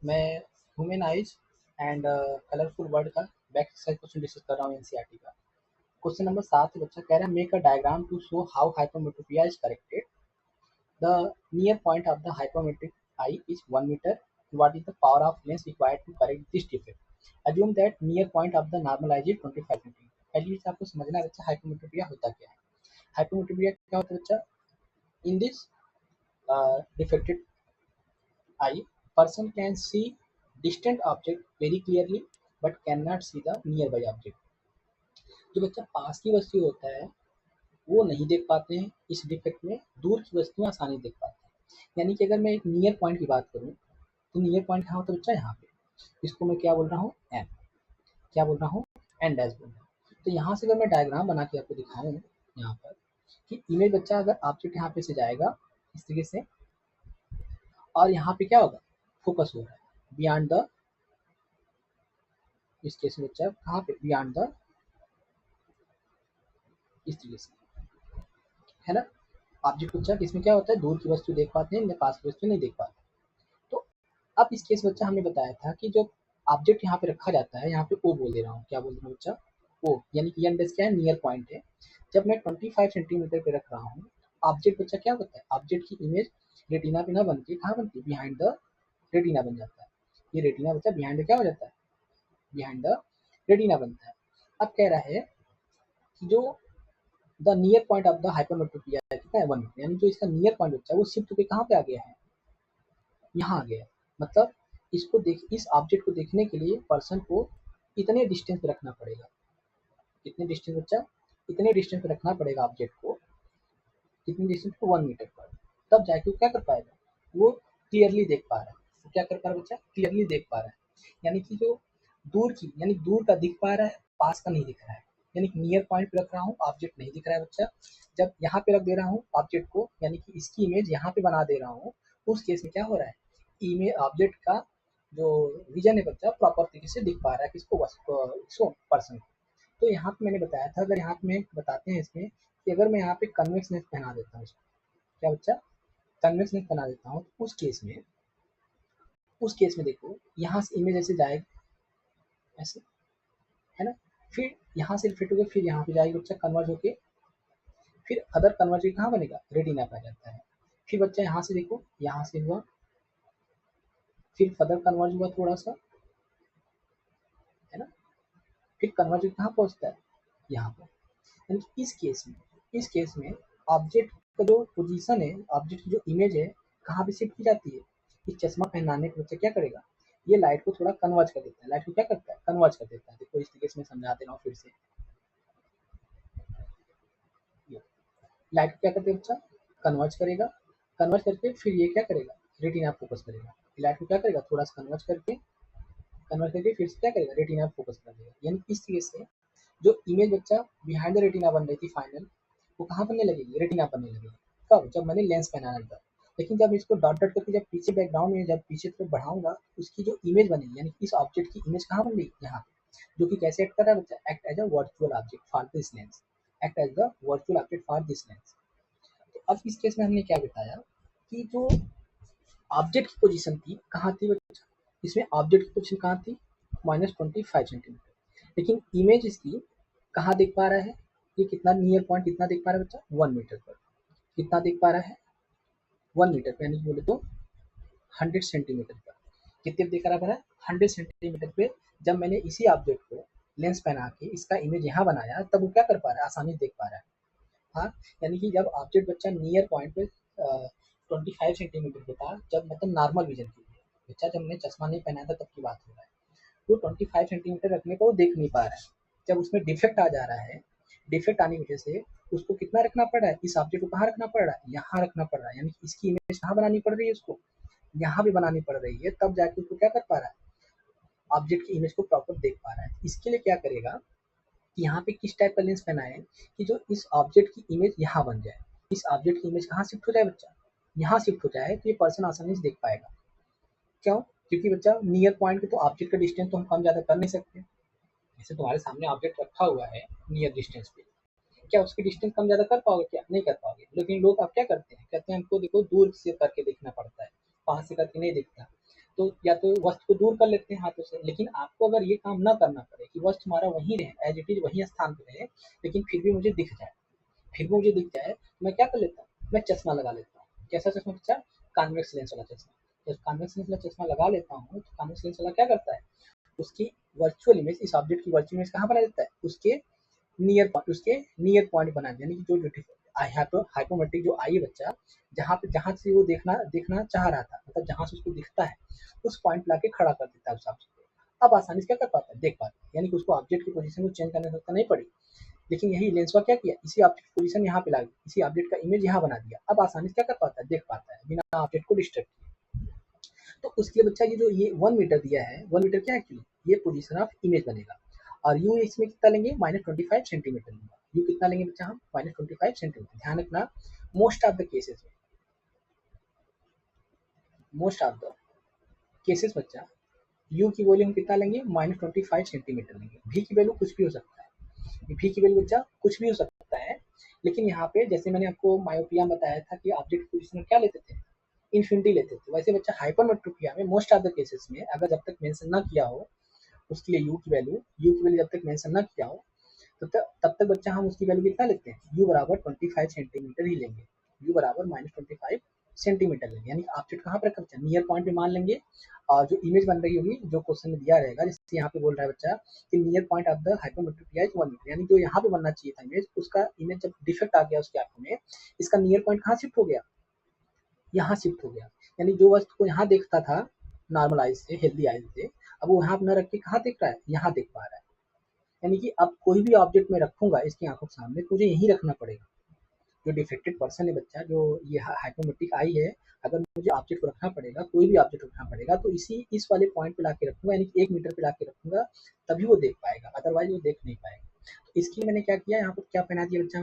मैं human eyes and colourful word का back exercise question discuss कर रहा हूँ एनसीईआरटी का। क्वेश्चन नंबर 7 है बच्चा, कह रहा है make a diagram to show how hypermetropia is corrected. The near point of the hypermetric eye is 1 metre. What is the power of lens required to correct this defect. Assume that near point of the normal eyes is 25 centimetre. पहली चीज आपको समझना है बच्चा, hypermetropia होता क्या है। Hypermetropia क्या होता है बच्चा? In this defected eye, person can see distant object very clearly but cannot see the nearby object। जो बच्चा पास की वस्तु होता है वो नहीं देख पाते हैं, इस डिफेक्ट में दूर की वस्तुएं आसानी देख पाते हैं। यानी कि अगर मैं एक नियर पॉइंट की बात करूं तो नियर पॉइंट कहाँ होता है बच्चा? यहाँ पे। इसको मैं क्या बोल रहा हूँ? एन। क्या बोल रहा हूँ? एन डैश बोल रहा हूँ। तो यहाँ से अगर मैं डायग्राम बना के आपको दिखाऊं यहाँ पर कि इमेज बच्चा अगर ऑब्जेक्ट यहाँ पे से जाएगा इस तरीके से, और यहाँ पे क्या होगा? फोकस हो रहा है बियॉन्ड द, इस केस में बच्चा कहाँ पे? बियॉन्ड द, इस तरीके से, है ना। ऑब्जेक्ट बच्चा इसमें क्या होता है? दूर की वस्तु देख पाते हैं, पास की वस्तु नहीं देख पाते। तो अब इस केस बच्चा हमने बताया था कि जो ऑब्जेक्ट यहाँ पे रखा जाता है, यहाँ पे ओ बोल दे रहा हूँ, क्या बोल रहा हूँ बच्चा? ओ, यानी कि इंडेक्स क्या है? नियर पॉइंट है। जब मैं 25 सेंटीमीटर पे रख रहा हूँ, ऑब्जेक्ट बच्चा क्या होता है? ऑब्जेक्ट की इमेज रेटिना पे ना बनती, कहाँ बनती? बिहाइंड द रेटिना बन जाता है। ये रेटिना बच्चा बिहाइंड क्या हो जाता है? बिहाइंड द रेटिना बनता है। अब कह रहा है कि जो the near point of the hypermetropia कितना है? 1 मीटर। यानी जो इसका नियर पॉइंट बच्चा है वो शिफ्ट होकर कहाँ पे आ गया है? यहाँ आ गया है। मतलब इसको देख, इस ऑब्जेक्ट को देखने के लिए पर्सन को इतने डिस्टेंस पे रखना पड़ेगा। कितने डिस्टेंस बच्चा? इतने डिस्टेंस पे रखना पड़ेगा ऑब्जेक्ट को। कितने डिस्टेंस पे? 1 मीटर पर। तब जाके वो क्या कर पाएगा? वो क्लियरली देख पा रहा है। वो क्या कर पा रहा है बच्चा? क्लियरली देख पा रहा है। यानी कि जो दूर की, यानी दूर का दिख पा रहा है, पास का नहीं दिख रहा है। यानी कि नियर पॉइंट पे रख रहा हूँ, ऑब्जेक्ट नहीं दिख रहा है बच्चा। जब यहाँ पे रख दे रहा हूँ ऑब्जेक्ट को, यानी कि इसकी इमेज यहाँ पे बना दे रहा हूँ, उस केस में क्या हो रहा है? इमेज ऑब्जेक्ट का जो विजन है बच्चा प्रॉपर तरीके से दिख पा रहा है। किसको? सो पर्सन को। तो यहाँ पे मैंने बताया था, अगर यहाँ पे मैं बताते हैं इसमें कि अगर मैं यहाँ पे कन्वेक्स लेंस पहना देता हूँ इसको, क्या बच्चा? कन्वेक्स लेंस बना देता हूँ, तो उस केस में देखो, यहाँ से इमेज ऐसे जाएगी, ऐसे, है ना। फिर यहाँ से रिफ्लेक्ट होकर फिर यहाँ पे जाएगी बच्चा, कन्वर्ज होके फिर अदर कन्वर्ज होकर कहाँ बनेगा? रेटिना पे आ जाता है। फिर बच्चा यहाँ से देखो, यहाँ से हुआ, फिर फर्दर कन्वर्ज हुआ थोड़ा सा, है ना। फिर कन्वर्ज होकर कहाँ पहुँचता है? यहाँ पर। यानी कि इस केस में ऑब्जेक्ट का जो पोजीशन है, ऑब्जेक्ट की जो इमेज है, कहाँ पे शिफ्ट की जाती है? ये चश्मा पहनाने के बच्चा क्या करेगा? ये लाइट को थोड़ा कन्वर्ज कर देता है। लाइट को क्या करता है? कन्वर्ज कर देता है। देखो इस तरीके से मैं समझा दे रहा हूँ फिर से। ये लाइट को क्या करते हैं बच्चा? कन्वर्ज करेगा। कन्वर्ज करके फिर ये क्या करेगा? रेटिना फोकस करेगा। लाइट को क्या करेगा? थोड़ा सा कन्वर्ज करके फिर से क्या करेगा? रेटिना फोकस कर देगा। यानी इस तरीके से जो इमेज बच्चा बिहाइंड द रेटिना बन रही थी फाइनल, वो कहाँ बनने लगेगी? रेटिना बनने लगेगी। कब? जब मैंने लेंस पहनाना था। लेकिन जब इसको डॉट डॉट करके जब पीछे बैकग्राउंड में जब पीछे तरफ बढ़ाऊंगा, उसकी जो इमेज बनेगी, यानी कि इस ऑब्जेक्ट की इमेज कहाँ बन रही? यहाँ पे। जो कि कैसे एक्ट कर रहा है बच्चा? Act as a virtual object for this lens. Act as the virtual object for this lens. तो अब इस केस में हमने क्या बताया कि जो ऑब्जेक्ट की पोजीशन थी कहाँ थी बच्चा? इसमें ऑब्जेक्ट की पोजीशन कहाँ थी? -25 सेंटीमीटर। लेकिन इमेज इसकी कहाँ देख पा रहा है? ये कितना नियर पॉइंट कितना देख पा रहा है बच्चा? 1 मीटर पर। कितना देख पा रहा है? 1 मीटर पे, यानी कि बोले तो 100 सेंटीमीटर पर। कितने पे देख रहा है? 100 सेंटीमीटर पे। जब मैंने इसी ऑब्जेक्ट को लेंस पहना के इसका इमेज यहाँ बनाया, तब वो क्या कर पा रहा है? आसानी से देख पा रहा है। हाँ, यानी कि जब ऑब्जेक्ट बच्चा नियर पॉइंट पे 25 सेंटीमीटर पे था, जब मतलब नॉर्मल विजन के लिए बच्चा, जब मैंने चश्मा नहीं पहना था तब की बात हो रहा है, वो 25 सेंटीमीटर रखने पर वो देख नहीं पा रहा है। जब उसमें डिफेक्ट आ जा रहा है, डिफेक्ट आने की वजह से उसको कितना रखना पड़ रहा है? इस ऑब्जेक्ट को कहाँ रखना पड़ रहा है? यहाँ रखना पड़ रहा है। यानी कि इसकी इमेज कहाँ बनानी पड़ रही है? उसको यहाँ भी बनानी पड़ रही है, तब जाके उसको क्या कर पा रहा है? ऑब्जेक्ट की इमेज को प्रॉपर देख पा रहा है। इसके लिए क्या करेगा कि यहाँ पे किस टाइप का लेंस पहना है कि जो इस ऑब्जेक्ट की इमेज यहाँ बन जाए। इस ऑब्जेक्ट की इमेज कहाँ शिफ्ट हो जाए बच्चा? यहाँ शिफ्ट हो जाए, तो ये पर्सन आसानी से देख पाएगा। क्यों? क्योंकि बच्चा नियर पॉइंट के तो ऑब्जेक्ट का डिस्टेंस तो हम कम ज़्यादा कर नहीं सकते। जैसे तुम्हारे सामने ऑब्जेक्ट रखा हुआ है नियर डिस्टेंस पे, क्या उसकी डिस्टेंस कम ज़्यादा कर पाओगे? क्या नहीं कर पाओगे। लेकिन लोग अब क्या करते हैं? कहते हैं हमको देखो दूर से करके देखना पड़ता है, पास से करके नहीं दिखता। तो या तो वस्तु को दूर कर लेते हैं हाथों से, लेकिन आपको अगर ये काम ना करना पड़े कि वस्तु हमारा वहीं रहे, एज इट इज वहीं स्थान पे रहे, लेकिन फिर भी मुझे दिख जाए, फिर भी मुझे दिख जाए, तो मैं क्या कर लेता हूँ, मैं चश्मा लगा लेता हूँ। कैसा चश्मा बच्चा? कॉन्वेक्स लेंस वाला चश्मा। तो कॉन्वेक्स लेंस वाला चश्मा लगा लेता हूँ, तो कॉन्वेक्स लेंस वाला क्या करता है, उसकी वर्चुअल इमेज, इस ऑब्जेक्ट की वर्चुअल इमेज कहाँ बना देता है, उसके नियर पॉइंट बना दिया, यानी कि जो हाइपोमेट्रिक जो आई है बच्चा, जहाँ से वो देखना देखना चाह रहा था, मतलब जहाँ से उसको दिखता है, उस पॉइंट पे लाके खड़ा कर देता है उस ऑब्जेक्ट को। अब आसानी से क्या कर पाता है, देख पाता है, यानी कि उसको ऑब्जेक्ट की पोजीशन को चेंज करने की जरूरत नहीं पड़ी। लेकिन यही लेंस का क्या किया, इसी ऑब्जेक्ट की पोजीशन यहाँ पे ला दी, इसी ऑब्जेक्ट का इमेज यहाँ बना दिया, अब आसानी से क्या कर पाता है, देख पाता है बिना ऑब्जेक्ट को डिस्टर्ब किए। तो उसके लिए बच्चा ये 1 मीटर दिया है, 1 मीटर क्या है एक्चुअली, ये पोजीशन ऑफ इमेज बनेगा। और यू इसमें कितना लेंगे, -25 सेंटीमीटर लेंगे। यू कितना लेंगे बच्चा हम, -25 सेंटीमीटर। ध्यान रखना, मोस्ट ऑफ द केसेस में, मोस्ट ऑफ द केसेस बच्चा यू की वैल्यू हम कितना लेंगे, -25 सेंटीमीटर लेंगे। भी की वैल्यू कुछ भी हो सकता है, भी की वैल्यू बच्चा कुछ भी हो सकता है, लेकिन यहाँ पे जैसे मैंने आपको मायोपिया में बताया था कि ऑब्जेक्ट पोजीशन क्या लेते थे, इन्फिनिटी लेते थे, वैसे बच्चा हाइपरमेट्रोपिया में मोस्ट ऑफ द केसेस में अगर जब तक मेंशन ना किया हो उसके लिए यू की वैल्यू जब तक मेंशन ना किया हो, तब तक बच्चा हम उसकी वैल्यू कितना लेते हैं, यू बराबर 25 सेंटीमीटर ही लेंगे। यू बराबर -25 सेंटीमीटर लेंगे, यानी ऑब्जेक्ट कहाँ पर रखा बच्चा, नियर पॉइंट पे मान लेंगे। और जो इमेज बन रही होगी, जो क्वेश्चन में दिया रहेगा, जैसे यहाँ पे बोल रहा है बच्चा कि near point of the hypermetropia is 1 metre, यानी जो यहाँ पे बनना चाहिए था इमेज, उसका इमेज जब डिफेक्ट आ गया उसके आंखों में, इसका नियर पॉइंट कहाँ शिफ्ट हो गया, यहाँ शिफ्ट हो गया। यानी जो वस्तु को यहाँ देखता था नॉर्मल आइज से, हेल्दी आइज से, अब वो यहाँ न रख के कहाँ देख रहा है, यहाँ देख पा रहा है। यानी कि अब कोई भी ऑब्जेक्ट मैं रखूंगा इसकी आंखों के सामने, तो मुझे यहीं रखना पड़ेगा। जो डिफेक्टेड पर्सन है बच्चा, जो ये हाइपोमेट्रिक आई है, अगर मुझे ऑब्जेक्ट को रखना पड़ेगा, कोई भी ऑब्जेक्ट रखना पड़ेगा, तो इस वाले पॉइंट पे लाके रखूंगा, यानी कि 1 मीटर पे लाके रखूंगा, तभी वो देख पाएगा, अदरवाइज वो देख नहीं पाएगा। तो इसके लिए मैंने क्या किया, यहाँ पर क्या पहना दिया बच्चा,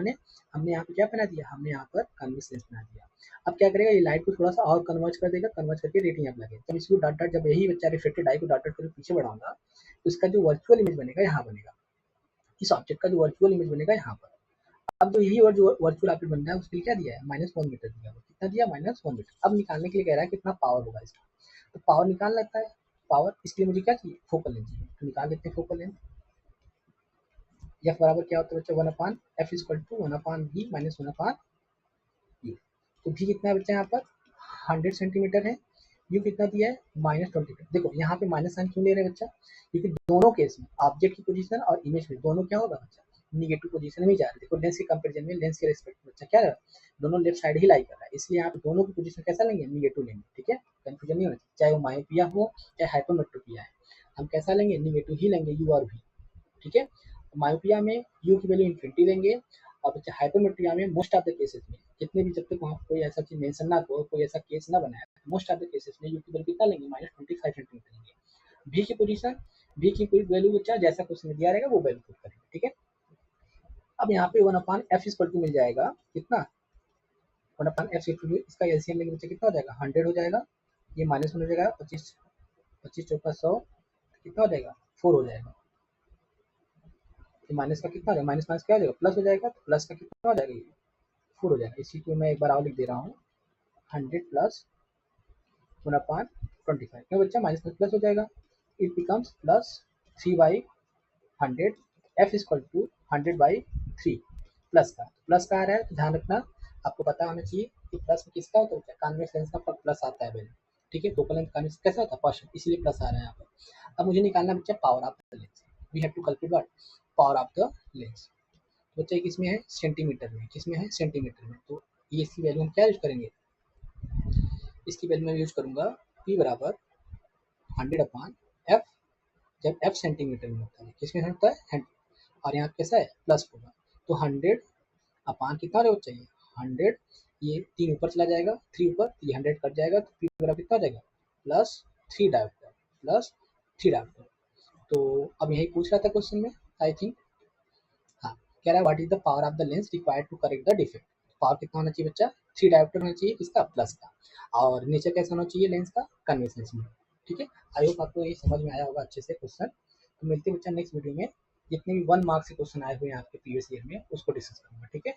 हमने यहाँ पे क्या पहना दिया, हमने यहाँ पर कन्वर्स लेंस बना दिया। अब क्या करेगा, ये लाइट को थोड़ा सा और कन्वर्ज कर देगा, कन्वर्ज करके रेटिना पे लगेगा। जब इसको डॉट डॉट, जब यही बच्चा रिफ्लेक्टेड आई को डॉट डॉट करके पीछे बढ़ाऊंगा, तो इसका जो वर्चुअल इमेज बनेगा यहाँ बनेगा, इस ऑब्जेक्ट का जो वर्चुअल इमेज बनेगा यहाँ पर। अब जो यही जो वर्चुअल ऑब्जेक्ट बन रहा है उसके लिए क्या दिया है, -1 मीटर दिया है। कितना दिया, -1 मीटर। अब निकालने के लिए कह रहा है कितना पावर होगा इसका, तो पावर निकाल लेता है। पावर, इसके लिए मुझे क्या चाहिए, फोकल लेंथ चाहिए, तो निकाल लेते हैं फोकल लेंथ। एफ बराबर क्या होता है बच्चा, 1/f equal to 1/v minus 1/u। तो भी कितना है बच्चा यहाँ पर, 100 सेंटीमीटर है। यू कितना दिया है, -20। देखो यहाँ पे माइनस साइन क्यों ले रहे हैं बच्चा, क्योंकि दोनों केस में ऑब्जेक्ट की पोजीशन और इमेज में दोनों क्या होगा बच्चा, निगेटिव पोजीशन में जा रहे हैं। देखो लेंस के कंपैरिजन में, लेंस के रिस्पेक्ट में बच्चा क्या है, दोनों लेफ्ट साइड ही लाई कर रहा है, इसलिए यहाँ पे दोनों की पोजीशन कैसा लेंगे, निगेटिव लेंगे। ठीक है, कंफ्यूजन नहीं होना चाहिए, चाहे वो मायोपिया हो चाहे हाइपरमेट्रोपिया है, हम कैसा लेंगे, निगेटिव ही लेंगे, यू और भी। ठीक है, मायोपिया में यू की वैल्यू इन्फिनिटी लेंगे, और बच्चा हाइपरमेट्रिया में मोस्ट ऑफ द केसेस में, जितने भी, जब तक वहाँ कोई ऐसा चीज मेंशन ना हो, कोई ऐसा केस ना बनाया, मोस्ट ऑफ द केसेस में यू की वैल्यू कितना लेंगे, -25 सेंटीमीटर लेंगे। भी की पोजीशन, भी की कोई वैल्यू बच्चा जैसा क्वेश्चन दिया रहेगा वो वैल्यू पुट करेंगे। ठीक है, अब यहाँ पे 1/f इक्वल टू मिल जाएगा कितना, 1/f इक्वल टू, इसका एलसीएम लेंगे बच्चा कितना हो जाएगा, 100 हो जाएगा, ये -1 हो जाएगा, 25 25 चौका 100, कितना हो जाएगा, 4 हो जाएगा। माइनस का कितना हो जाएगा, माइनस माइनस क्या हो जाएगा, प्लस हो जाएगा, तो प्लस का कितना हो जाएगा, ये 4 हो जाएगा। इसी को मैं एक बार और लिख दे रहा हूँ, 100 प्लस 1/25, क्यों बच्चा, माइनस प्लस प्लस हो जाएगा, it becomes plus 3/100, F equal to 100/3। Plus का आ रहा है, तो ध्यान रखना, आपको पता होना चाहिए कि प्लस में किसका होता है, कॉन्वेक्स लेंस का प्लस आता है वैल्यू। ठीक है, फोकल लेंथ कॉन्वेक्स कैसा होता है, फर्स्ट, इसलिए प्लस आ रहा है यहाँ पर। अब मुझे निकालना बच्चा power of the lens, we have to calculate what, power of the lens. बच्चा किसमें है, सेंटीमीटर में, किसमें है, सेंटीमीटर में। तो ये इसकी वैल्यू हम क्या यूज करेंगे, इसकी वैल्यू मैं यूज करूंगा p बराबर 100/f, जब f सेंटीमीटर में होता है, किसमें होता है, 100, और यहाँ कैसा है, प्लस होगा, तो 100 अपान कितना हो चाहिए, 100, ये 3 ऊपर चला जाएगा, 3 ऊपर, तो ये 100 कट जाएगा, तो p बराबर कितना हो जाएगा, +3 डायोप्टर, +3 डायोप्टर। तो अब यही पूछ रहा था क्वेश्चन में, आई थिंक, हाँ, कह रहा है what is the power of the lens required to correct the defect. Power कितना होना चाहिए बच्चा, 3 डायोप्टर होना चाहिए, किसका, प्लस का, और नेचर कैसा होना चाहिए लेंस का, कन्वेक्स लेंस में। ठीक है, आई होप आपको ये समझ में आया होगा अच्छे से क्वेश्चन। तो मिलते हैं बच्चा नेक्स्ट वीडियो में, जितने भी 1 मार्क्स के क्वेश्चन आए हुए हैं आपके प्रीवियस ईयर में, उसको डिस्कस करूंगा। ठीक है।